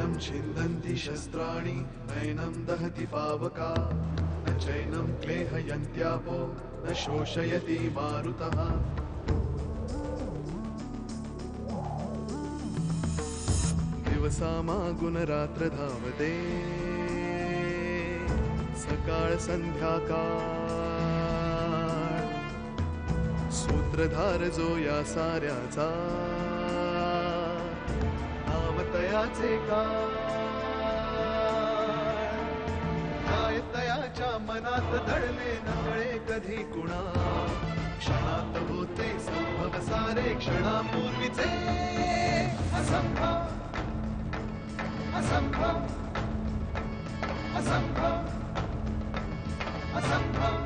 नैनं छिन्दन्ति शस्त्राणि नैनं दहति पावका न चैनं क्लेहयन्त्यापो न शोषयति मारुतः दिवसामागुणरात्र धावते सकाळ संध्याकाळ सूत्रधार जो या साऱ्याचा नामतयाचे काय तयाच्या मनात दडले नकळे कधी कुणा क्षणात होते संभव सारे क्षणापूर्वीचे असंभव असंभव असंभव असंभव.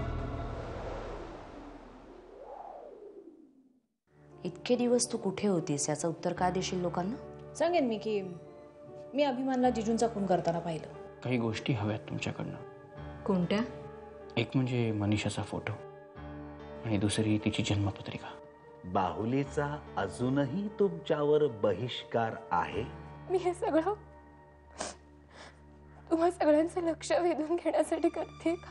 इतके दिवस तू कुठे होतीस याचं उत्तर काय देशील लोकांना? सांगेन मी की मी अभिमानला जिजूंचा खून करताना पाहिलं. काही गोष्टी हव्यात तुमच्याकडनं. कोणत्या? एक म्हणजे मनीषाचा फोटो आणि दुसरी तिची जन्मपत्रिका. बाहुलीचा अजूनही तुमच्यावर बहिष्कार आहे? मी हे सगळं तुम्हा सगळ्यांचं लक्ष वेधून घेण्यासाठी करते का?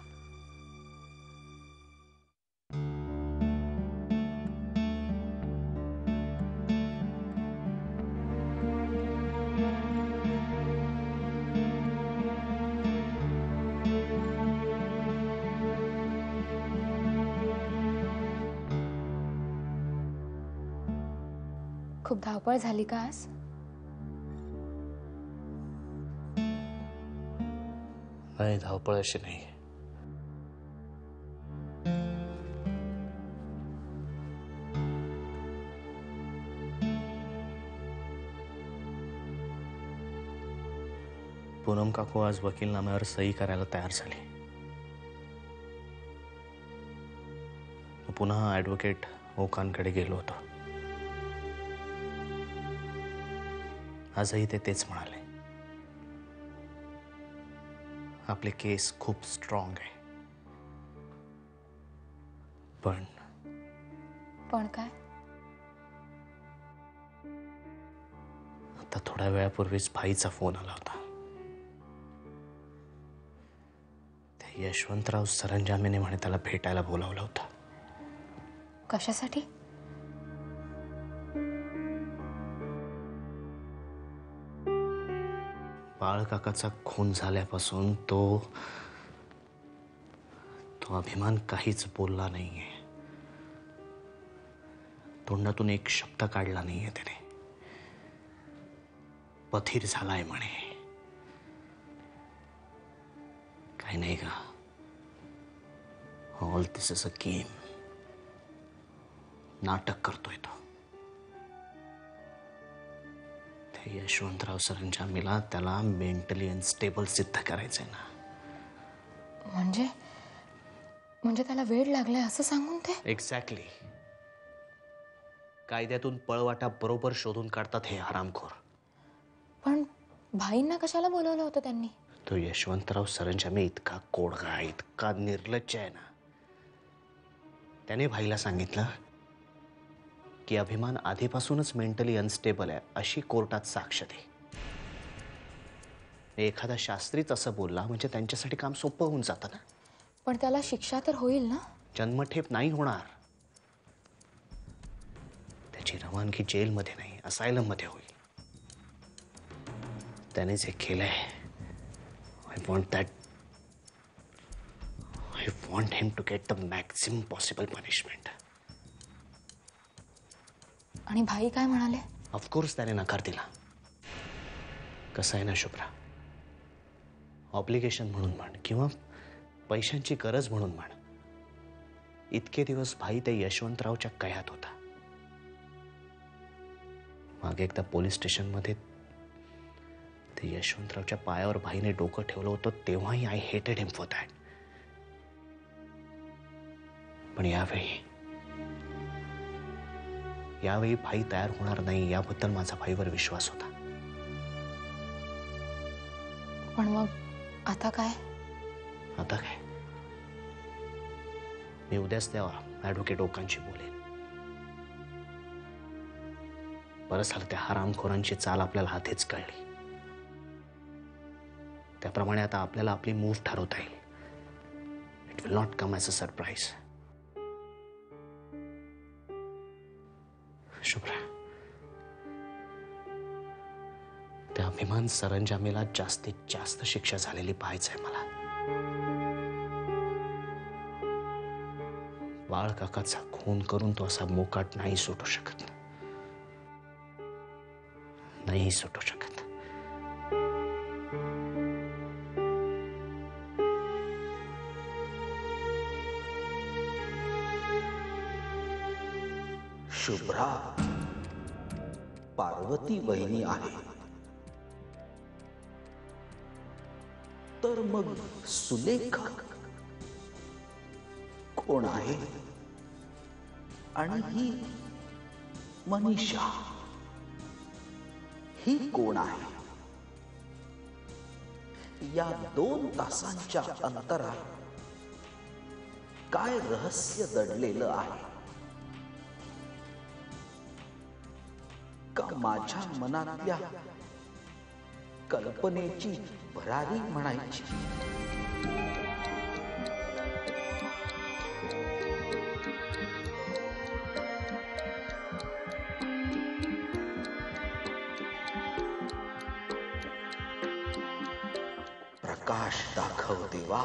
खूप धावपळ झाली का आज? नाही, धावपळ अशी नाही. पूनम काकू आज वकीलनाम्यावर सही करायला तयार झाली. पुन्हा ॲडव्होकेट ओकांकडे गेलो होतो. आजही ते तेच म्हणाले, आपले केस खूप स्ट्रॉंग आहे. पण काय? आता थोड्या वेळापूर्वीच भाईचा फोन आला होता. ते यशवंतराव सरंजामेने म्हणे त्याला भेटायला बोलावलं होतं. कशासाठी? बाळकाकाचा खून झाल्यापासून तो अभिमान काहीच बोलला नाहीये. तोंडातून एक शब्द काढला नाहीये त्याने. पथीर झालाय म्हणे. काही नाही का, all this is a game. नाटक करतोय तो. यशवंतराव सरंजामीला त्याला मेंटली अनस्टेबल सिद्ध करायचंय ना. म्हणजे त्याला वेळ लागलाय असं सांगून ते? एक्झॅक्टली. कायद्यातून पळवाटा बरोबर शोधून काढतात हे हरामखोर. पण भाईंना कशाला बोलवलं होतं त्यांनी? तो यशवंतराव सरंजामी इतका कोडगा, इतका निर्लज्ज आहे ना. त्याने भाईला सांगितलं की अभिमान आधीपासूनच मेंटली अनस्टेबल आहे अशी कोर्टात साक्ष दे. एखादा शास्त्रीच असं बोलला म्हणजे त्यांच्यासाठी काम सोपं होऊन जातं ना. पण त्याला शिक्षा तर होईल ना? जन्मठेप नाही होणार. त्याची रवानगी जेलमध्ये नाही, असायलम मध्ये होईल. त्याने जे केलंय, I want him to get the maximum possible punishment. आणि भाई काय म्हणाले? ऑफकोर्स त्याने नकार दिला. कसं आहे ना शुभ्रा, ऑब्लिगेशन म्हणून म्हण किंवा पैशांची गरज म्हणून म्हण, इतके दिवस भाई त्या यशवंतरावच्या कयात होता. मागे एकदा पोलीस स्टेशनमध्ये ते यशवंतरावच्या पायावर भाईने डोकं ठेवलं होतं तेव्हाही आय हेटेड हिम फॉर दॅट. पण यावेळी भाई तयार होणार नाही याबद्दल माझा भाईवर विश्वास होता. पण मग आता काय? आता काय, मी उद्याच त्या ॲडव्होकेट ओकांशी बोलेन. बरं झालं त्या हरामखोरांची चाल आपल्याला आधीच कळली. त्याप्रमाणे आता आपल्याला आपली मूव्ह ठरवता येईल. It will not come as a surprise. Shubhra, त्या अभिमान सरंजामेला जास्तीत जास्त शिक्षा झालेली पाहायचंय मला. बाळ काकाचा खून करून तो असा मोकाट नाही सुटू शकत. नाही सुटू शकत. शुभ्रा पार्वती वहिनी आहे तर मग सुलेखा कोण आहे? आणि ही मनीषा ही कोण आहे? या 2 तासांच्या अंतरात काय रहस्य दडलेलं आहे? का माझ्या मनातल्या कल्पनेची भरारी म्हणायची? प्रकाश दाखव देवा,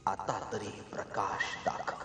आता तरी प्रकाश दाखव.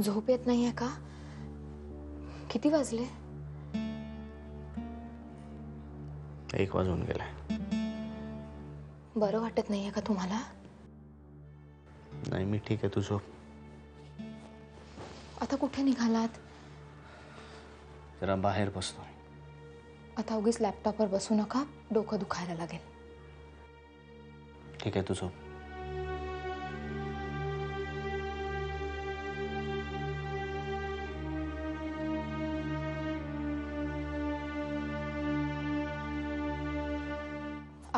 झोप येत नाहीये का? किती वाजले? 1 वाजून गेलाय. बरं वाटत नाहीये का तुम्हाला? नाही, मी ठीक आहे. तू झोप. आता कुठे निघालात? जरा बाहेर बसतोय. आता उगीच लॅपटॉपवर बसू नका, डोकं दुखायला लागेल. ठीक आहे, तू झोप.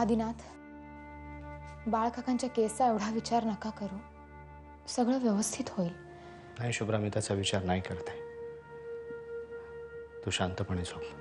आदिनाथ, बाळकाकांच्या केसचा एवढा विचार नका करू. सगळं व्यवस्थित होईल. नाही शुभ्रा, मी त्याचा विचार नाही करत आहे. तू शांतपणे झोप.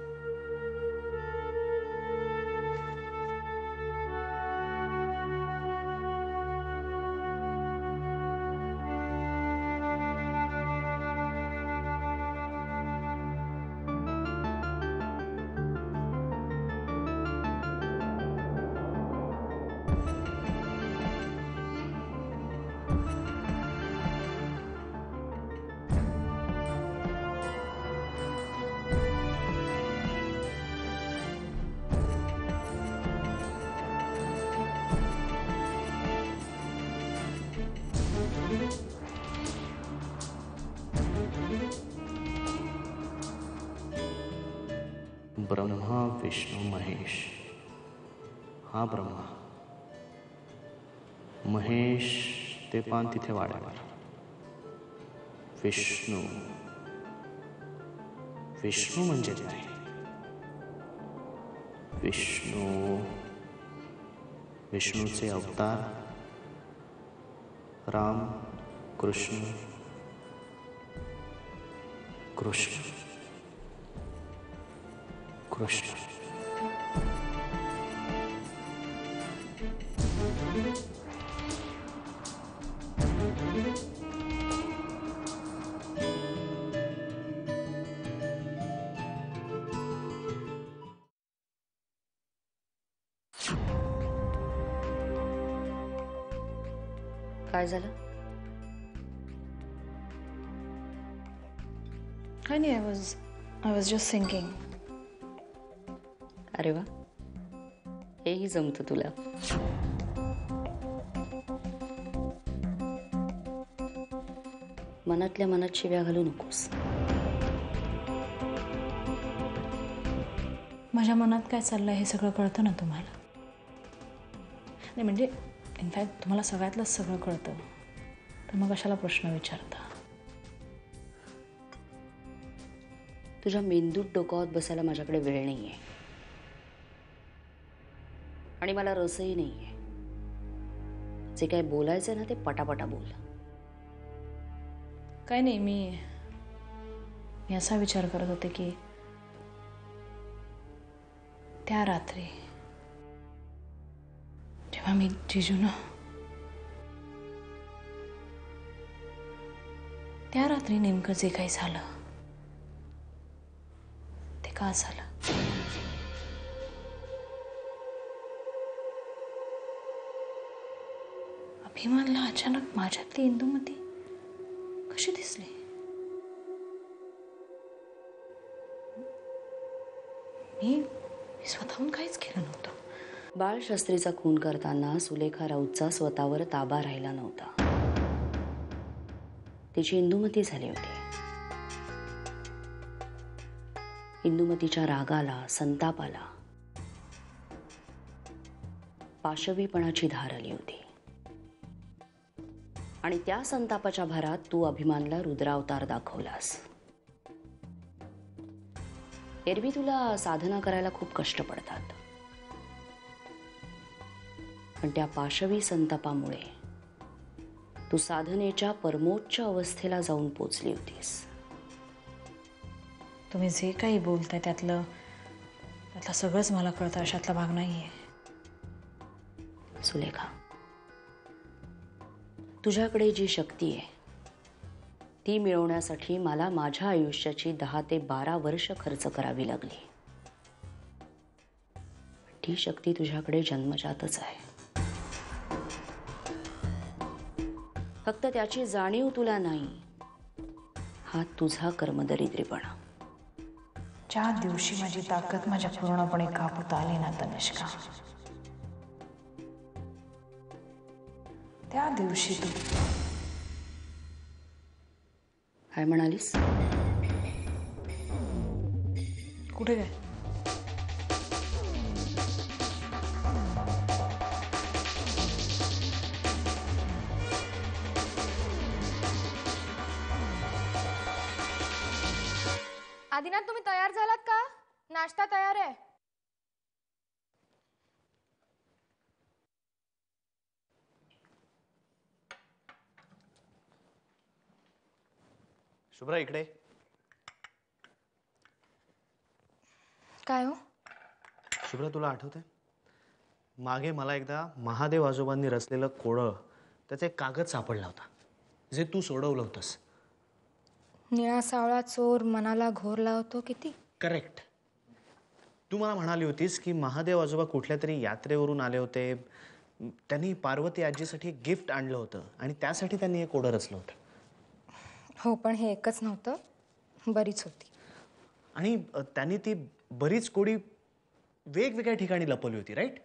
ब्रह्मा विष्णू महेश. हा ब्रह्मा. महेश ते पान तिथे वाड्यावर. विष्णू. विष्णू म्हणजे नाही. विष्णू. विष्णूचे अवतार राम, कृष्ण. कृष्ण. कृष्ण. काय झालं? काही नाही, आय वॉज जस्ट थिंकिंग. अरे वा, हेही जमतं तुला. मनातल्या मनात शिव्या घालू नकोस. माझ्या मनात काय चाललंय हे सगळं कळतं ना तुम्हाला. नाही म्हणजे इनफॅक्ट तुम्हाला सगळ्यातलंच सगळं कळतं, तर मग कशाला प्रश्न विचारता. तुझ्या मेंदूत डोकावत बसायला माझ्याकडे वेळ नाहीये आणि मला रसही नाहीये. जे काय बोलायचं ना ते पटापटा बोल. काय नाही, मी असा विचार करत होते की त्या रात्री जेव्हा मी जिजूना त्या रात्री नेमकं जे काही झालं ते का झालं. अभिमानला अचानक माझ्यातली इंदुमती कशी दिसली. मी स्वतःहून काहीच केलं नव्हतं. बाळशास्त्रीचा खून करताना सुलेखा राऊतचा स्वतःवर ताबा राहिला नव्हता. तिची इंदुमती झाली होती. इंदुमतीच्या रागाला, संतापाला पाशवीपणाची धार आली होती आणि त्या संतापाच्या भरात तू अभिमानला रुद्रावतार दाखवलास. एरवी तुला साधना करायला खूप कष्ट पडतात, पण त्या पाशवी संतापामुळे तू साधनेच्या परमोच्च अवस्थेला जाऊन पोचली होतीस. तुम्ही जे काही बोलताय त्यातलं सगळंच मला कळतं, अशातला भाग नाहीये. सुलेखा, तुझ्याकडे जी शक्ती आहे ती मिळवण्यासाठी मला माझ्या आयुष्याची 10 ते 12 वर्ष खर्च करावी लागली. ती शक्ती तुझ्याकडे जन्मजातच आहे. फक्त त्याची जाणीव तुला नाही. हा तुझा कर्मदरिद्रीपणा. ज्या दिवशी माझी ताकद माझ्या पूर्णपणे काबूत आली ना तनिष्का, त्या दिवशी तू काय म्हणालीस? कुठे काय? आदिनाथ, तुम्ही तयार झालात का? नाश्ता तयार आहे. शुभ्रा इकडे. काय हो? शुभ्रा, तुला आठवतंय मागे मला एकदा महादेव आजोबांनी रचलेलं कोडं, त्याचा एक कागद सापडला होता जे तू सोडवलं होतंस. निळा सावळा चोर मनाला घोर लावतो किती. करेक्ट. तू मला म्हणाली होतीस की महादेव आजोबा कुठल्या तरी यात्रेवरून आले होते, त्यांनी पार्वती आजीसाठी गिफ्ट आणलं होतं आणि त्यासाठी त्यांनी हे कोडं रचलं होतं. हो, पण हे एकच नव्हतं, बरीच होती. आणि त्यांनी ती बरीच कोडी वेगवेगळ्या ठिकाणी लपवली होती, राईट?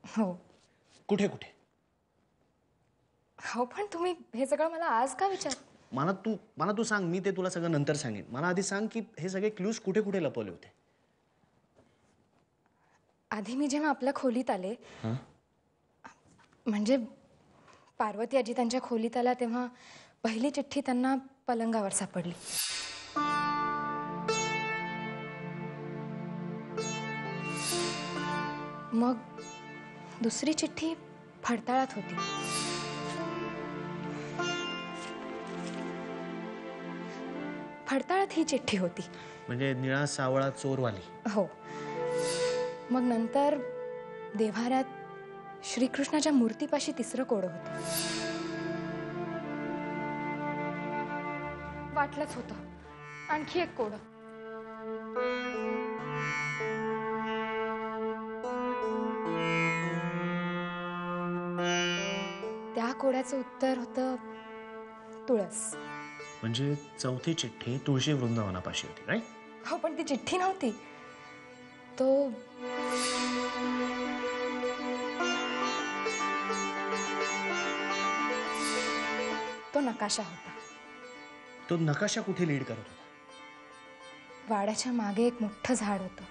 हो कुठे कुठे? हो, पण तुम्ही हे सगळं मला आज का विचार. मला तू सांग, मी ते तुला सगळं नंतर सांगेन. मला आधी सांग की हे सगळे क्लूज कुठे कुठे लपवले होते. आधी मी जेव्हा आपल्या खोलीत आले, म्हणजे पार्वती आजी त्यांच्या खोलीत आल्या तेव्हा पहिली चिठ्ठी त्यांना पलंगावर सापडली. मग दुसरी चिठ्ठी फडताळात होती. फडताळात ही चिठ्ठी होती. म्हणजे निळा सावळा चोरवाली. हो. मग नंतर देव्हाऱ्यात श्रीकृष्णाच्या मूर्तीपाशी तिसरं कोडं होतं. वाटलंच होतं आणखी एक कोडं. त्या कोड्याचं उत्तर होतं तुळस. म्हणजे चौथी चिठ्ठी तुळशी वृंदावनापाशी होती, राईट? हो, पण ती चिठ्ठी नव्हती, तो नकाशा होता. तो नकाशा कुठे लीड करत होता? वाड्याच्या मागे एक मोठं झाड होतं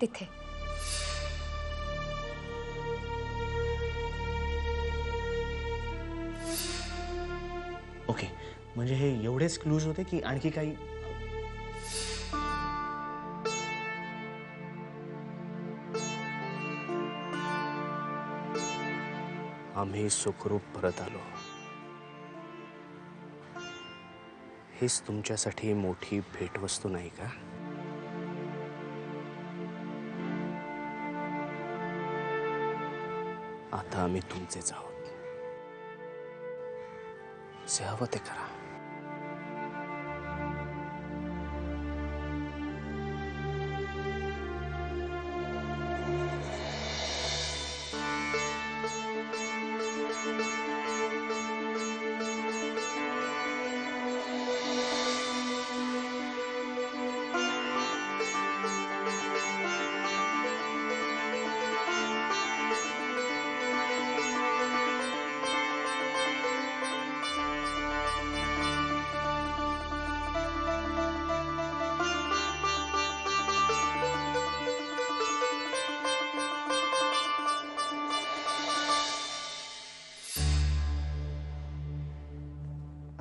तिथे. ओके, म्हणजे हे एवढेच क्लूज होते की आणखी काही? आम्ही सुखरूप परत आलो. हीच तुमच्यासाठी मोठी भेटवस्तू नाही का? आता आम्ही तुमचेच आहोत. जे हवं ते करा.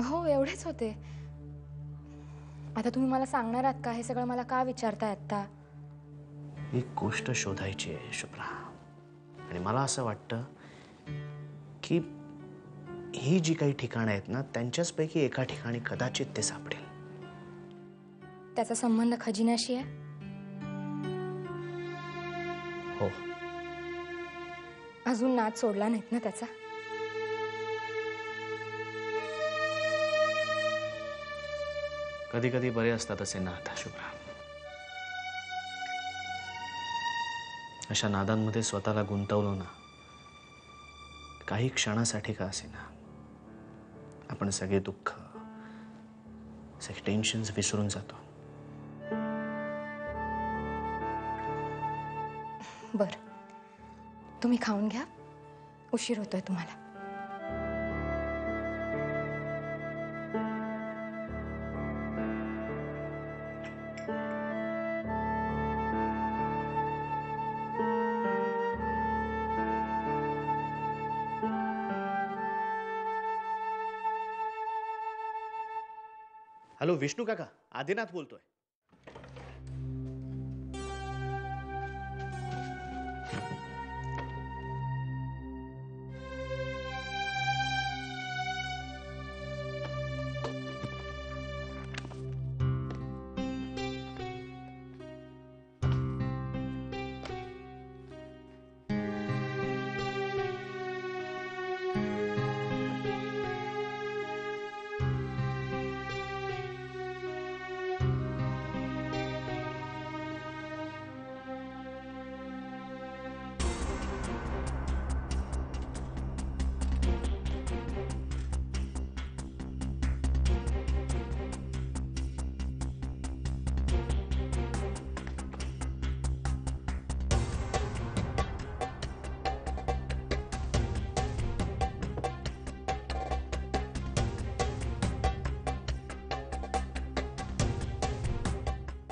हो, एवढेच होते. आता तुम्ही मला सांगणार आहात का? हे सगळं मला का विचारताय आता? एक गोष्ट शोधायची आहे शुभ्रा, आणि मला असं वाटतं की ही जी काही ठिकाणं आहेत ना, त्यांच्याचपैकी एका ठिकाणी कदाचित ते सापडेल. त्याचा संबंध खजिन्याशी आहे? हो. अजून नाद सोडला नाहीत ना त्याचा? कधी कधी बरे असतात असे नाद शुभ्रा. अशा नादांमध्ये स्वतःला गुंतवलो ना, काही क्षणासाठी का असेना आपण सगळे दुःख, सगळे टेन्शन्स विसरून जातो. बर, तुम्ही खाऊन घ्या, उशीर होतोय तुम्हाला. हॅलो विष्णू काका, आदिनाथ बोलतोय.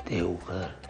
ते उघड.